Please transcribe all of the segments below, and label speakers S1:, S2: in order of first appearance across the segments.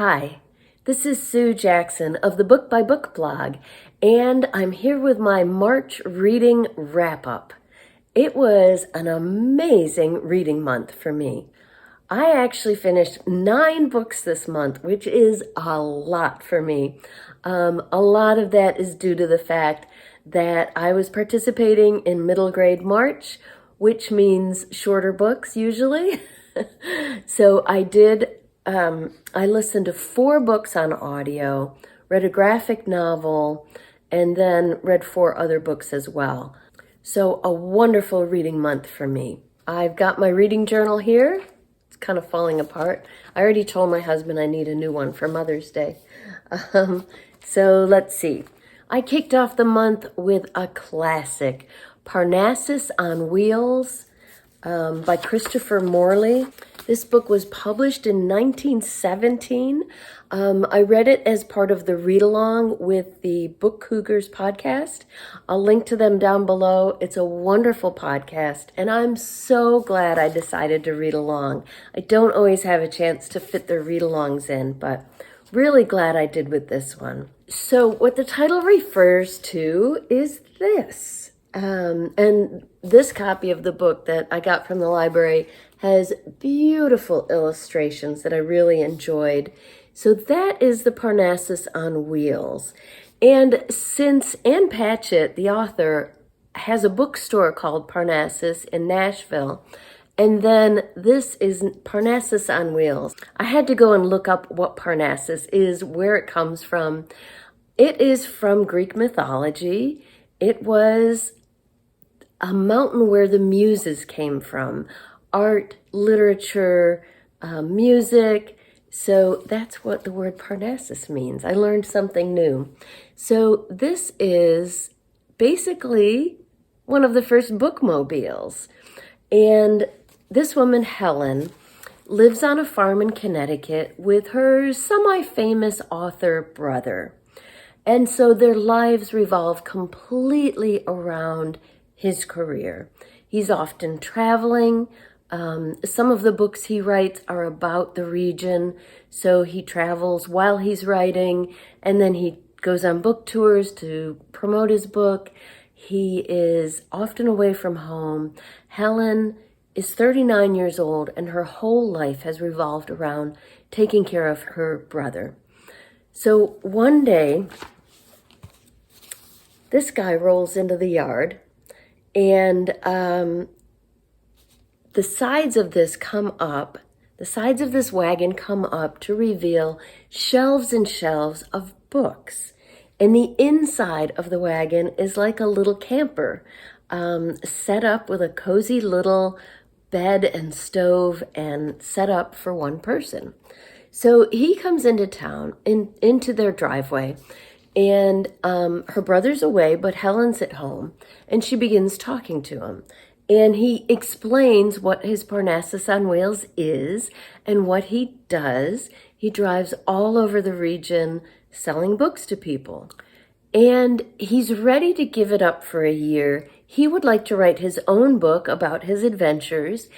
S1: Hi, this is Sue Jackson of the Book by Book blog, and I'm here with my March reading wrap-up. It was an amazing reading month for me. I actually finished 9 books this month, which is a lot for me. A lot of that is due to the fact that I was participating in middle grade March, which means shorter books usually. So I listened to 4 books on audio, read a graphic novel, and then read 4 other books as well. So a wonderful reading month for me. I've got my reading journal here. It's kind of falling apart. I already told my husband I need a new one for Mother's Day. So let's see. I kicked off the month with a classic, Parnassus on Wheels by Christopher Morley. This book was published in 1917. I read it as part of the read-along with the Book Cougars podcast. I'll link to them down below. It's a wonderful podcast, and I'm so glad I decided to read along. I don't always have a chance to fit the read-alongs in, but really glad I did with this one. So what the title refers to is this. And this copy of the book that I got from the library has beautiful illustrations that I really enjoyed. So that is the Parnassus on Wheels. And since Ann Patchett, the author, has a bookstore called Parnassus in Nashville, and then this is Parnassus on Wheels, I had to go and look up what Parnassus is, where it comes from. It is from Greek mythology. It was a mountain where the muses came from. Art, literature, music. So that's what the word Parnassus means. I learned something new. So this is basically one of the first bookmobiles. And this woman, Helen, lives on a farm in Connecticut with her semi-famous author brother. And so their lives revolve completely around his career. He's often traveling. Some of the books he writes are about the region, so he travels while he's writing, and then he goes on book tours to promote his book. He is often away from home. Helen is 39 years old, and her whole life has revolved around taking care of her brother. So one day, this guy rolls into the yard, and the sides of this wagon come up to reveal shelves and shelves of books. And the inside of the wagon is like a little camper, set up with a cozy little bed and stove and set up for one person. So he comes into town, into their driveway, and her brother's away, but Helen's at home, and she begins talking to him. And he explains what his Parnassus on Wheels is and what he does. He drives all over the region selling books to people. And he's ready to give it up for a year. He would like to write his own book about his adventures.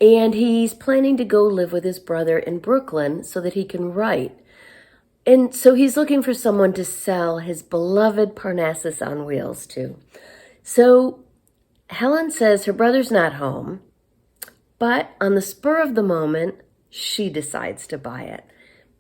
S1: And he's planning to go live with his brother in Brooklyn so that he can write. And so he's looking for someone to sell his beloved Parnassus on Wheels to. So Helen says her brother's not home, but on the spur of the moment, she decides to buy it.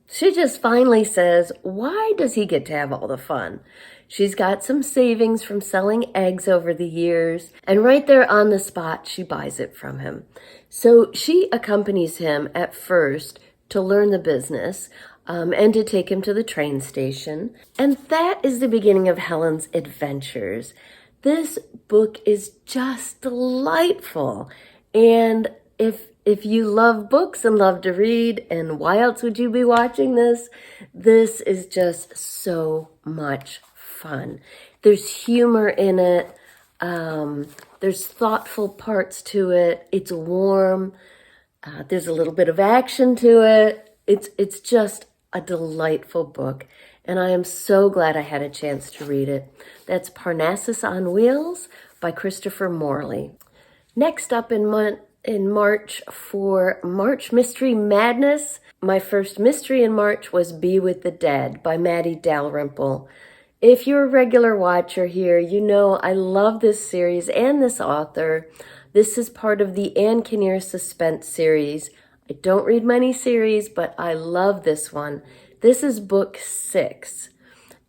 S1: She just finally says, why does he get to have all the fun? She's got some savings from selling eggs over the years, and right there on the spot, she buys it from him. So she accompanies him at first to learn the business, and to take him to the train station. And that is the beginning of Helen's adventures. This book is just delightful. And if you love books and love to read, and why else would you be watching this? This is just so much fun. There's humor in it. There's thoughtful parts to it. It's warm. There's a little bit of action to it. It's just a delightful book, and I am so glad I had a chance to read it. That's Parnassus on Wheels by Christopher Morley. Next up in in March for March Mystery Madness. My first mystery in March was Be with the Dead by Maddie Dalrymple. If you're a regular watcher here, you know I love this series and this author. This is part of the Anne Kinnear Suspense series. I don't read many series, but I love this one. This is book 6.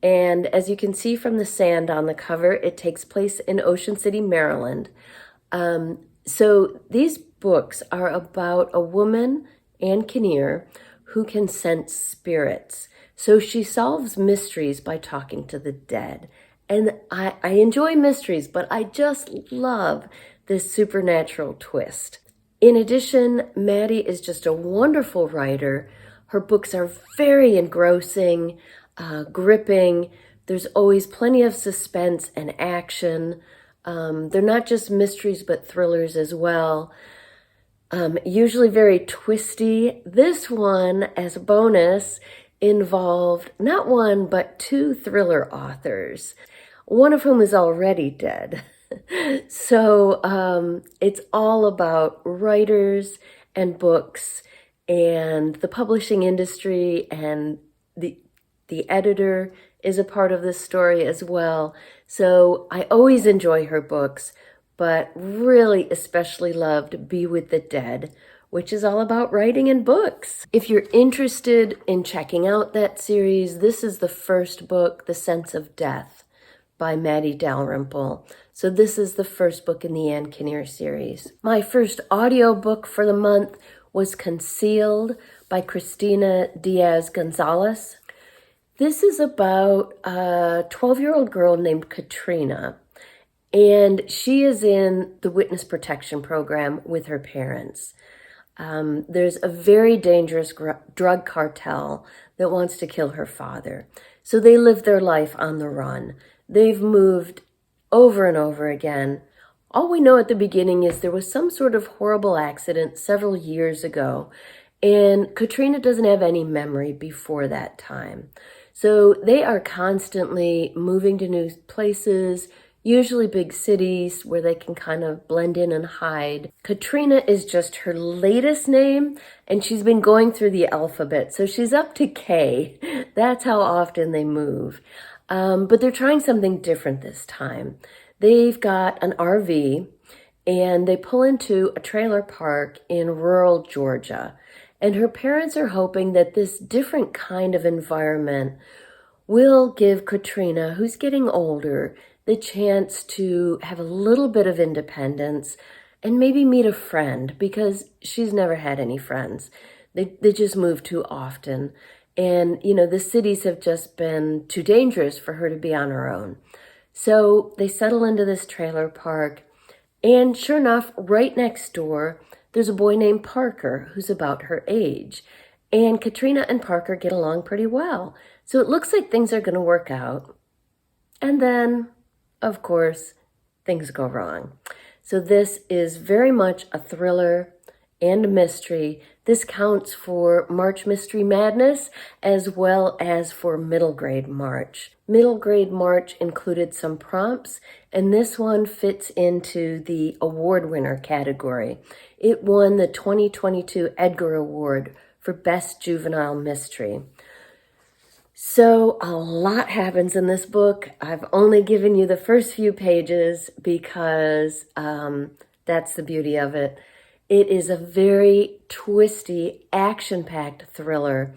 S1: And as you can see from the sand on the cover, it takes place in Ocean City, Maryland. So these books are about a woman, Anne Kinnear, who can sense spirits. So she solves mysteries by talking to the dead. And I enjoy mysteries, but I just love this supernatural twist. In addition, Maddie is just a wonderful writer. Her books are very engrossing, gripping. There's always plenty of suspense and action. They're not just mysteries, but thrillers as well. Usually very twisty. This one, as a bonus, involved not one, but 2 thriller authors, one of whom is already dead. So it's all about writers and books and the publishing industry, and the editor is a part of this story as well. So I always enjoy her books, but really especially loved Be with the Dead, which is all about writing and books. If you're interested in checking out that series, this is the first book, The Sense of Death by Maddie Dalrymple. So this is the first book in the Anne Kinnear series. My first audiobook for the month was Concealed by Christina Diaz-Gonzalez. This is about a 12-year-old girl named Katrina, and she is in the witness protection program with her parents. There's a very dangerous drug cartel that wants to kill her father. So they live their life on the run. They've moved over and over again. All we know at the beginning is there was some sort of horrible accident several years ago, and Katrina doesn't have any memory before that time. So they are constantly moving to new places, usually big cities where they can kind of blend in and hide. Katrina is just her latest name, and she's been going through the alphabet. So she's up to K. That's how often they move. But they're trying something different this time. They've got an RV, and they pull into a trailer park in rural Georgia. And her parents are hoping that this different kind of environment will give Katrina, who's getting older, the chance to have a little bit of independence and maybe meet a friend, because she's never had any friends. They just move too often. And, you know, the cities have just been too dangerous for her to be on her own. So they settle into this trailer park, and sure enough, right next door, there's a boy named Parker who's about her age. And Katrina and Parker get along pretty well. So it looks like things are going to work out. And then, of course, things go wrong. So this is very much a thriller and a mystery. This counts for March Mystery Madness as well as for Middle Grade March. Middle Grade March included some prompts, and this one fits into the award winner category. It won the 2022 Edgar Award for Best Juvenile Mystery. So a lot happens in this book. I've only given you the first few pages because that's the beauty of it. It is a very twisty, action-packed thriller.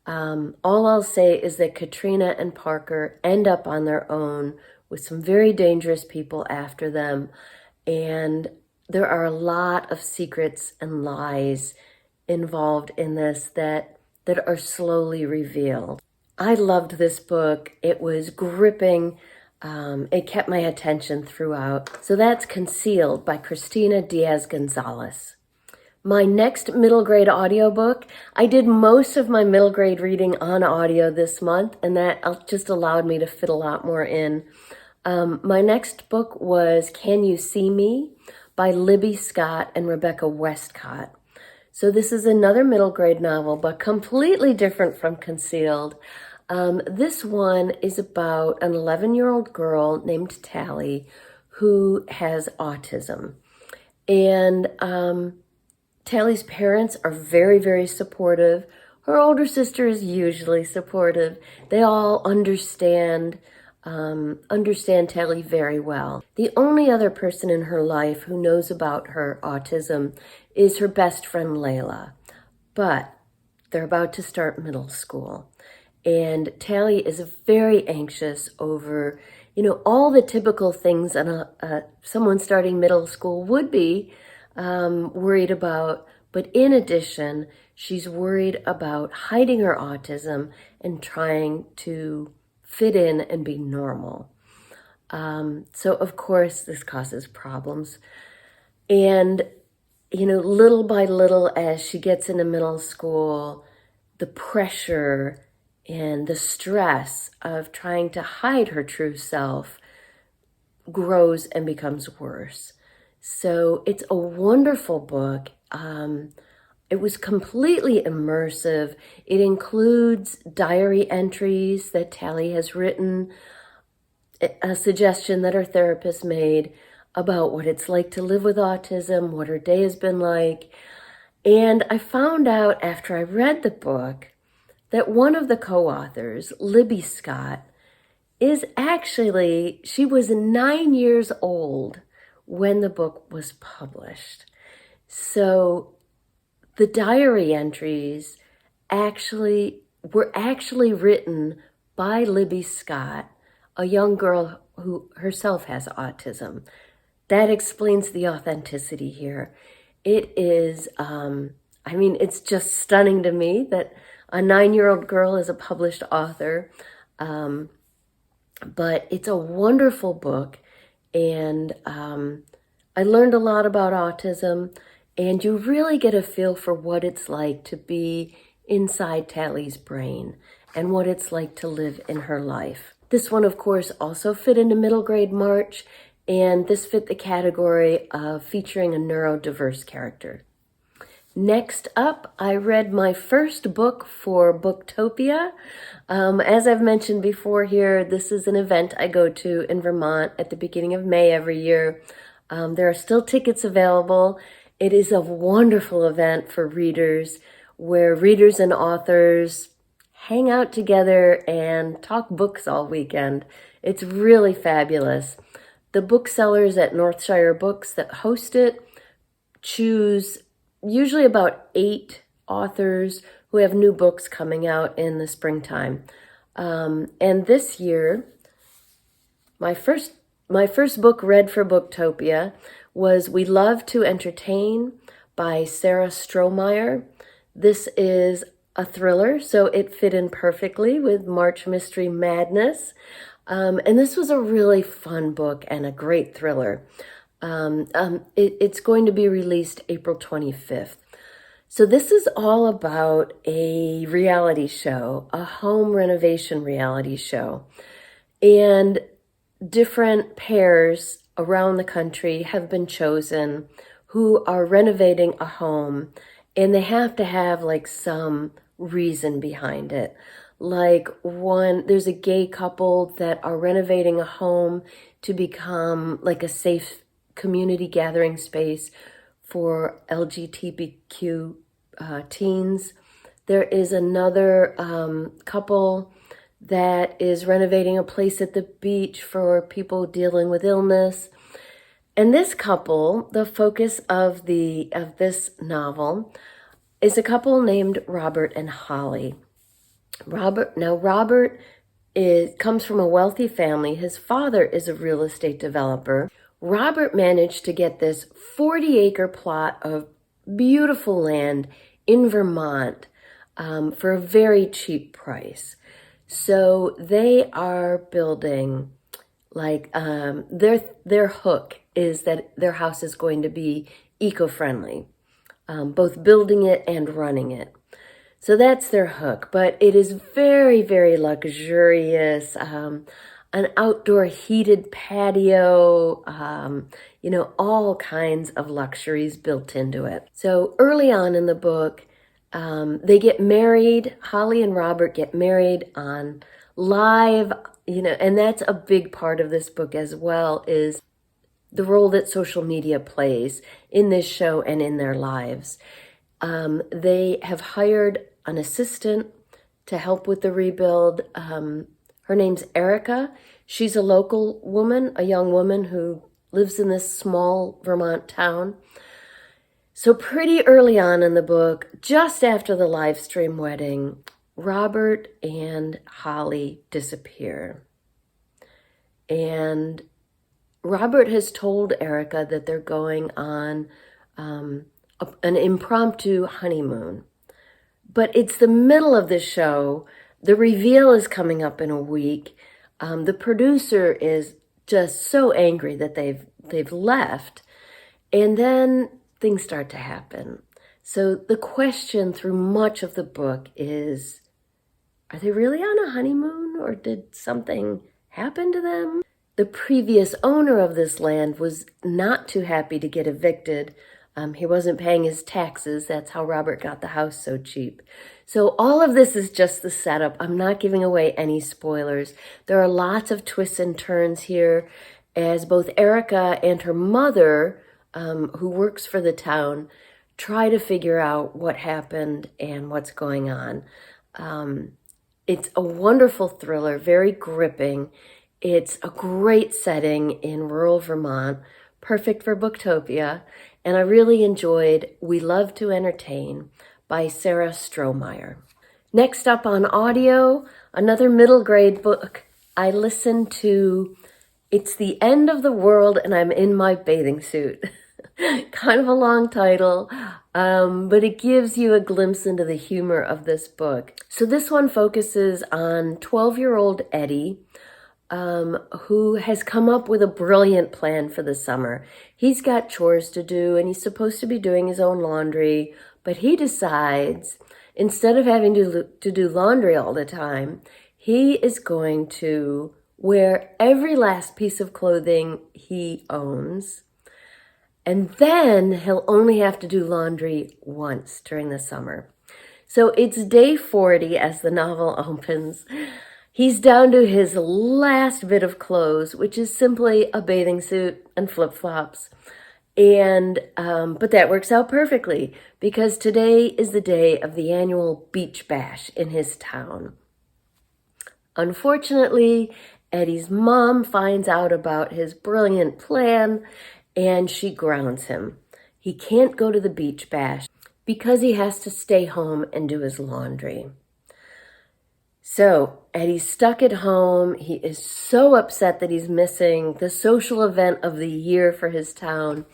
S1: All I'll say is that Katrina and Parker end up on their own with some very dangerous people after them. And there are a lot of secrets and lies involved in this that are slowly revealed. I loved this book. It was gripping. It kept my attention throughout. So that's Concealed by Christina Diaz-Gonzalez. My next middle grade audiobook, I did most of my middle grade reading on audio this month, and that just allowed me to fit a lot more in. My next book was Can You See Me by Libby Scott and Rebecca Westcott. So this is another middle grade novel, but completely different from Concealed. This one is about an 11-year-old girl named Tally who has autism. And Tally's parents are very, very supportive. Her older sister is usually supportive. They all understand Tally very well. The only other person in her life who knows about her autism is her best friend Layla. But they're about to start middle school. And Tally is very anxious over, all the typical things someone starting middle school would be worried about. But in addition, she's worried about hiding her autism and trying to fit in and be normal. So of course, this causes problems. And, little by little, as she gets into middle school, the pressure and the stress of trying to hide her true self grows and becomes worse. So it's a wonderful book. It was completely immersive. It includes diary entries that Tally has written, a suggestion that her therapist made about what it's like to live with autism, what her day has been like. And I found out after I read the book that one of the co-authors, Libby Scott, she was 9 years old when the book was published. So the diary entries were actually written by Libby Scott, a young girl who herself has autism. That explains the authenticity here. It is, it's just stunning to me that a 9-year-old girl is a published author. But it's a wonderful book. And I learned a lot about autism. And you really get a feel for what it's like to be inside Tally's brain and what it's like to live in her life. This one, of course, also fit into middle grade March, and this fit the category of featuring a neurodiverse character. Next up, I read my first book for Booktopia. As I've mentioned before here, this is an event I go to in Vermont at the beginning of May every year. There are still tickets available. It is a wonderful event for readers where readers and authors hang out together and talk books all weekend. It's really fabulous. The booksellers at Northshire Books that host it choose usually about 8 authors who have new books coming out in the springtime. And this year, my first book read for Booktopia was We Love to Entertain by Sarah Strohmeyer. This is a thriller, so it fit in perfectly with March Mystery Madness. And this was a really fun book and a great thriller. It's going to be released April 25th. So this is all about a reality show, a home renovation reality show. And different pairs around the country have been chosen who are renovating a home, and they have to have some reason behind it. There's a gay couple that are renovating a home to become a safe community gathering space for LGBTQ teens. There is another couple that is renovating a place at the beach for people dealing with illness. And this couple, the focus of this novel, is a couple named Robert and Holly. Robert comes from a wealthy family. His father is a real estate developer. Robert managed to get this 40-acre plot of beautiful land in Vermont for a very cheap price. So they are building, their hook is that their house is going to be eco-friendly, both building it and running it. So that's their hook, but it is very, very luxurious. An outdoor heated patio, all kinds of luxuries built into it. So early on in the book, they get married. Holly and Robert get married on live, and that's a big part of this book as well, is the role that social media plays in this show and in their lives. They have hired an assistant to help with the rebuild. Her name's Erica. She's a local woman, a young woman who lives in this small Vermont town. So pretty early on in the book, just after the live stream wedding, Robert and Holly disappear. And Robert has told Erica that they're going on an impromptu honeymoon. But it's the middle of the show. The reveal is coming up in a week. The producer is just so angry that they've left. And then things start to happen. So the question through much of the book is, are they really on a honeymoon, or did something happen to them? The previous owner of this land was not too happy to get evicted. He wasn't paying his taxes. That's how Robert got the house so cheap. So all of this is just the setup. I'm not giving away any spoilers. There are lots of twists and turns here, as both Erica and her mother, who works for the town, try to figure out what happened and what's going on. It's a wonderful thriller, very gripping. It's a great setting in rural Vermont, perfect for Booktopia. And I really enjoyed We Love to Entertain by Sarah Strohmeyer. Next up on audio, another middle grade book. I listened to It's the End of the World and I'm in My Bathing Suit. Kind of a long title, but it gives you a glimpse into the humor of this book. So this one focuses on 12-year-old Eddie, who has come up with a brilliant plan for the summer. He's got chores to do and he's supposed to be doing his own laundry, but he decides instead of having to do laundry all the time, he is going to wear every last piece of clothing he owns, and then he'll only have to do laundry once during the summer. So it's day 40 as the novel opens. He's down to his last bit of clothes, which is simply a bathing suit and flip-flops. And but that works out perfectly because today is the day of the annual beach bash in his town. Unfortunately, Eddie's mom finds out about his brilliant plan and she grounds him. He can't go to the beach bash because he has to stay home and do his laundry. So Eddie's stuck at home. He is so upset that he's missing the social event of the year for his town.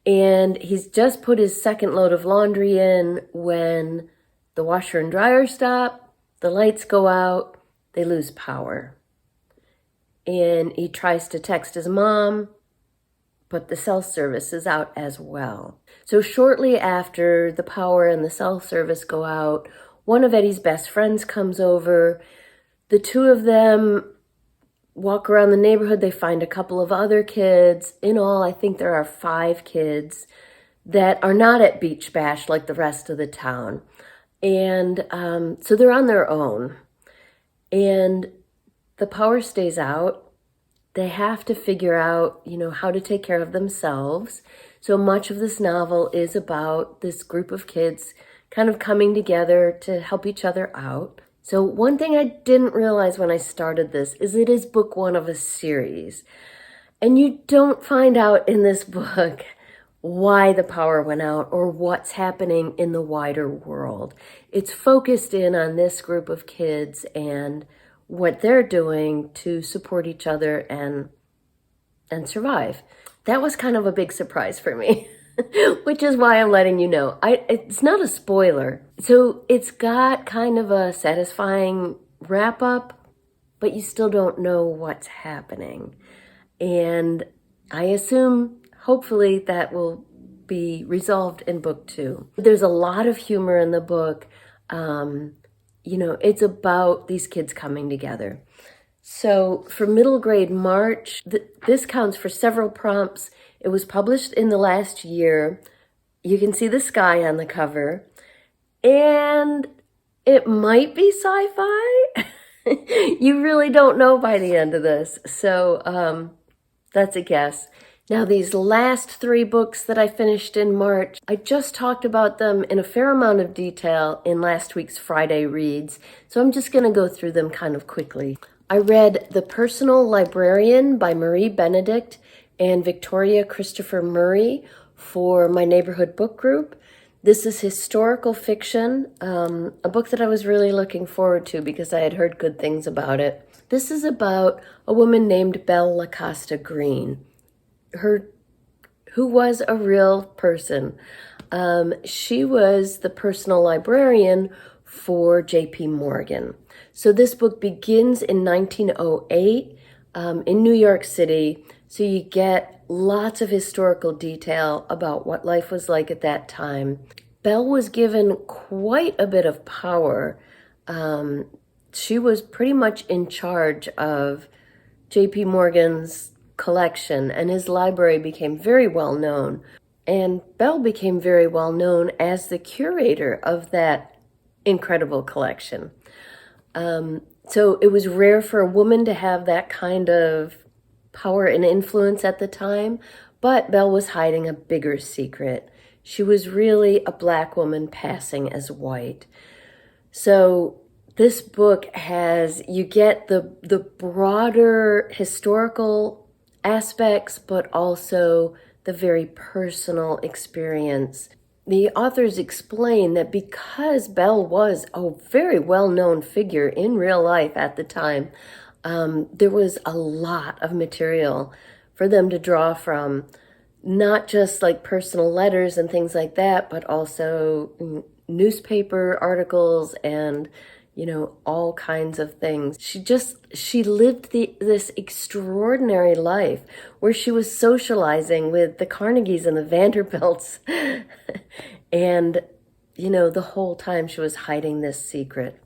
S1: And he's just put his second load of laundry in when the washer and dryer stop, the lights go out, they lose power. And he tries to text his mom, but the cell service is out as well. So shortly after the power and the cell service go out, one of Eddie's best friends comes over. The two of them walk around the neighborhood. They find a couple of other kids. In all, I think there are 5 kids that are not at Beach Bash like the rest of the town. And so they're on their own. And the power stays out. They have to figure out, how to take care of themselves. So much of this novel is about this group of kids kind of coming together to help each other out. So one thing I didn't realize when I started this is it is book 1 of a series. And you don't find out in this book why the power went out or what's happening in the wider world. It's focused in on this group of kids and what they're doing to support each other and survive. That was kind of a big surprise for me, which is why I'm letting you know. It's not a spoiler. So it's got kind of a satisfying wrap up, but you still don't know what's happening. And I assume, hopefully, that will be resolved in book 2. There's a lot of humor in the book. It's about these kids coming together. So for middle grade March, this counts for several prompts. It was published in the last year. You can see the sky on the cover. And it might be sci-fi. You really don't know by the end of this. So that's a guess. Now, these last 3 books that I finished in March, I just talked about them in a fair amount of detail in last week's Friday reads, so I'm just going to go through them kind of quickly. I read The Personal Librarian by Marie Benedict and Victoria Christopher Murray for my neighborhood book group. This is historical fiction, a book that I was really looking forward to because I had heard good things about it. This is about a woman named Belle Lacosta Green, who was a real person. She was the personal librarian for J.P. Morgan. So this book begins in 1908 in New York City. So you get lots of historical detail about what life was like at that time. Belle was given quite a bit of power. She was pretty much in charge of J.P. Morgan's collection, and his library became very well known. And Belle became very well known as the curator of that incredible collection. So it was rare for a woman to have that kind of power and influence at the time, but Belle was hiding a bigger secret. She was really a Black woman passing as white. So this book you get the broader historical aspects, but also the very personal experience. The authors explain that because Belle was a very well-known figure in real life at the time, there was a lot of material for them to draw from, not just like personal letters and things like that, but also newspaper articles and all kinds of things. She lived this extraordinary life where she was socializing with the Carnegies and the Vanderbilts. And, the whole time she was hiding this secret.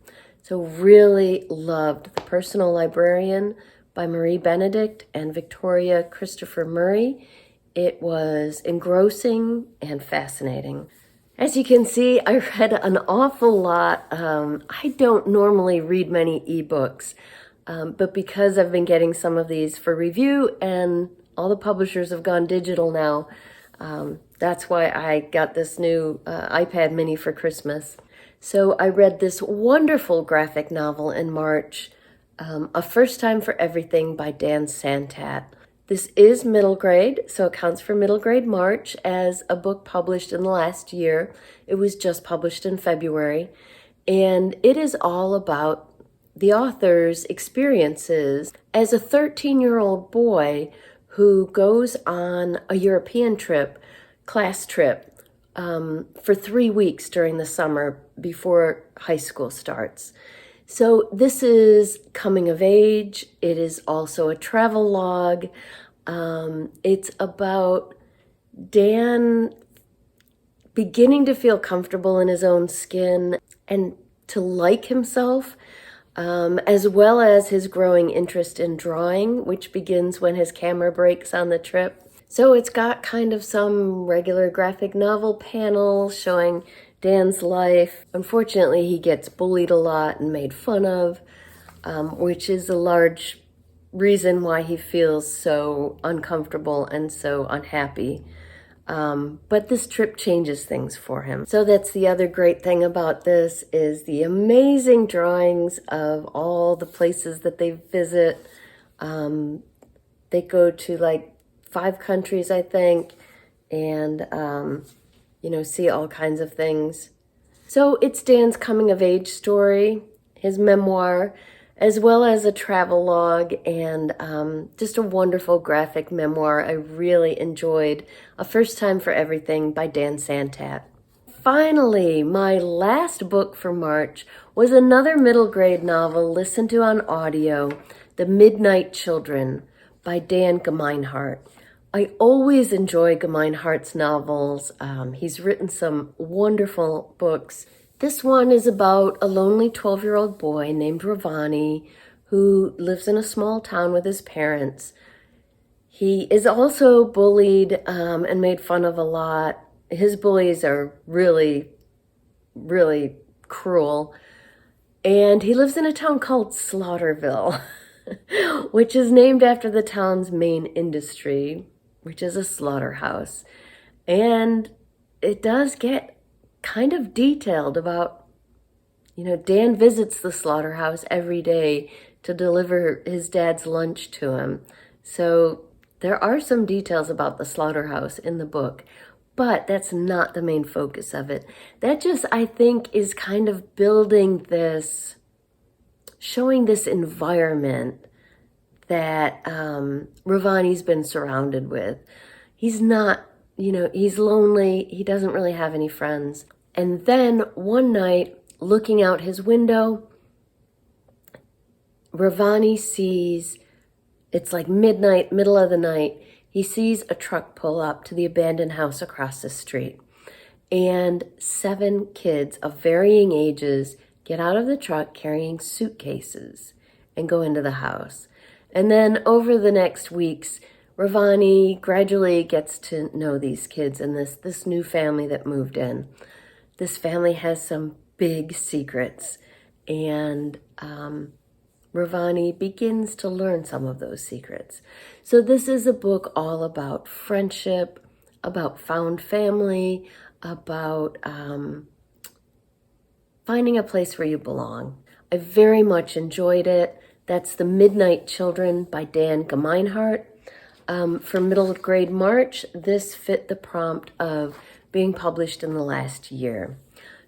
S1: So really loved The Personal Librarian by Marie Benedict and Victoria Christopher Murray. It was engrossing and fascinating. As you can see, I read an awful lot. I don't normally read many ebooks, but because I've been getting some of these for review and all the publishers have gone digital now, that's why I got this new iPad mini for Christmas. So I read this wonderful graphic novel in March, A First Time for Everything by Dan Santat. This is middle grade, so it counts for middle grade March as a book published in the last year. It was just published in February, and it is all about the author's experiences as a 13-year-old boy who goes on a European trip, class trip, for 3 weeks during the summer before high school starts. So this is coming of age. It is also a travel log. It's about Dan beginning to feel comfortable in his own skin and to like himself, as well as his growing interest in drawing, which begins when his camera breaks on the trip. So it's got kind of some regular graphic novel panels showing Dan's life. Unfortunately, he gets bullied a lot and made fun of, which is a large reason why he feels so uncomfortable and so unhappy. But this trip changes things for him. So that's the other great thing about this is the amazing drawings of all the places that they visit. They go to like 5 countries, I think, and see all kinds of things. So it's Dan's coming of age story, his memoir, as well as a travel log and just a wonderful graphic memoir. I really enjoyed A First Time for Everything by Dan Santat. Finally, my last book for March was another middle grade novel listened to on audio, The Midnight Children by Dan Gemeinhart. I always enjoy Gemeinhart's novels. He's written some wonderful books. This one is about a lonely 12-year-old boy named Ravani who lives in a small town with his parents. He is also bullied and made fun of a lot. His bullies are really, really cruel. And he lives in a town called Slaughterville, which is named after the town's main industry, which is a slaughterhouse. And it does get kind of detailed about, Dan visits the slaughterhouse every day to deliver his dad's lunch to him. So there are some details about the slaughterhouse in the book, but that's not the main focus of it. That just, I think, is kind of building this, showing this environment that Ravani's been surrounded with. He's not, he's lonely. He doesn't really have any friends. And then one night, looking out his window, Ravani sees, it's like midnight, middle of the night, he sees a truck pull up to the abandoned house across the street. And 7 kids of varying ages get out of the truck carrying suitcases and go into the house. And then over the next weeks, Ravani gradually gets to know these kids and this new family that moved in. This family has some big secrets, and Ravani begins to learn some of those secrets. So this is a book all about friendship, about found family, about finding a place where you belong. I very much enjoyed it. That's The Midnight Children by Dan Gemeinhart. For middle grade March, this fit the prompt of being published in the last year.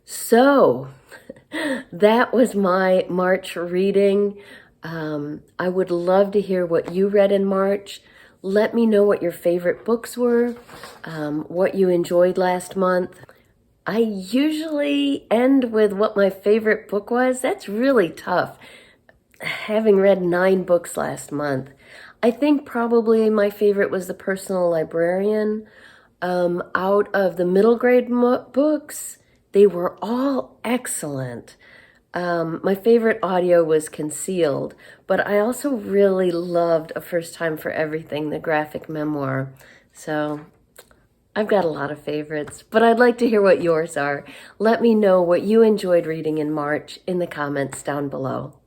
S1: So that was my March reading. I would love to hear what you read in March. Let me know what your favorite books were, what you enjoyed last month. I usually end with what my favorite book was. That's really tough, having read 9 books last month. I think probably my favorite was The Personal Librarian. Out of the middle grade books, they were all excellent. My favorite audio was Concealed, but I also really loved A First Time for Everything, the graphic memoir. So I've got a lot of favorites, but I'd like to hear what yours are. Let me know what you enjoyed reading in March in the comments down below.